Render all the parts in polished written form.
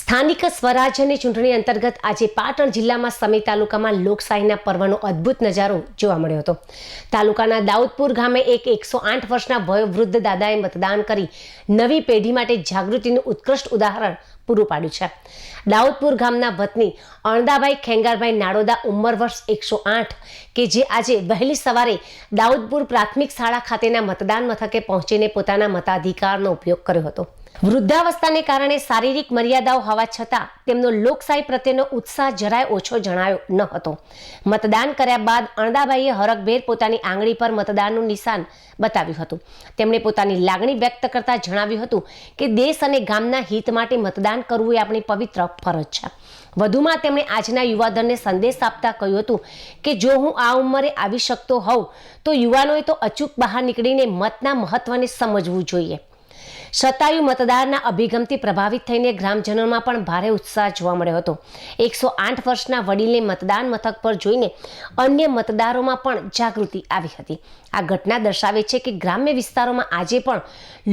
સ્થાનિક સ્વરાજ્યની ચૂંટણી અંતર્ગત આજે પાટણ જિલ્લામાં સમી તાલુકામાં લોકશાહીના પર્વનો અદ્ભુત નજારો જોવા મળ્યો હતો। તાલુકાના દાઉદપુર ગામે એક 108 વર્ષના વયોવૃદ્ધ દાદાએ મતદાન કરી નવી પેઢી માટે જાગૃતિનું ઉત્કૃષ્ટ ઉદાહરણ પૂરું પાડ્યું છે। દાઉદપુર ગામના વતની અણદાભાઈ ખેંગારભાઈ નાડોદા ઉંમર વર્ષ 108 કે જે આજે વહેલી સવારે દાઉદપુર પ્રાથમિક શાળા ખાતેના મતદાન મથકે પહોંચીને પોતાના મતાધિકારનો ઉપયોગ કર્યો હતો। વૃદ્ધાવસ્થાને કારણે શારીરિક મર્યાદાઓ હોવા છતાં તેમનો લોકશાહી પ્રત્યેનો ઉત્સાહ જરાય ઓછો જણાયો ન હતો। મતદાન કર્યા બાદ અણદાભાઈએ હરખભેર પોતાની આંગળી પર મતદાનનું નિશાન બતાવ્યું હતું। તેમણે પોતાની લાગણી વ્યક્ત કરતા જણાવ્યું હતું કે દેશ અને ગામના હિત માટે મતદાન કરવું એ આપણી પવિત્ર ફરજ છે। વધુમાં તેમણે આજના યુવાધનને સંદેશ આપતા કહ્યું હતું કે જો હું આ ઉંમરે આવી શકતો હોઉં તો યુવાનોએ તો અચૂક બહાર નીકળીને મતના મહત્વને સમજવું જોઈએ। શતાયુ મતદારના અભિગમથી પ્રભાવિત થઈને ગ્રામજનોમાં પણ ભારે ઉત્સાહ જોવા મળ્યો હતો। 108 વર્ષના વડીલને મતદાન મથક પર જોઈને અન્ય મતદારોમાં પણ જાગૃતિ આવી હતી। આ ઘટના દર્શાવે છે કે ગ્રામ્ય વિસ્તારોમાં આજે પણ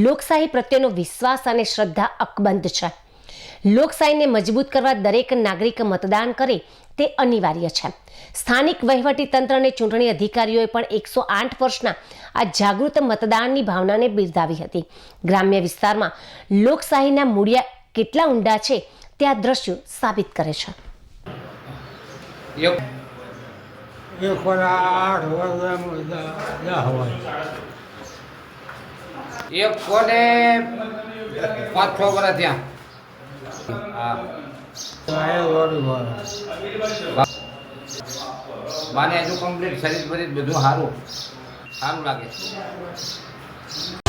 લોકશાહી પ્રત્યેનો વિશ્વાસ અને શ્રદ્ધા અકબંધ છે। લોકશાહીને મજબૂત કરવા દરેક નાગરિક મતદાન કરે તે અનિવાર્ય છે। સ્થાનિક વહીવટી તંત્ર અને ચૂંટણી અધિકારીઓએ પણ 108 વર્ષના આ જાગૃત મતદાનની ભાવનાને બિરદાવી હતી। ગ્રામ્ય વિસ્તારમાં લોકશાહીના મૂળિયા કેટલા ઊંડા છે તે આ દ્રશ્યો સાબિત કરે છે। મને હજુ કમ્પ્લીટ શરીર બરીર બધું સારું લાગે છે।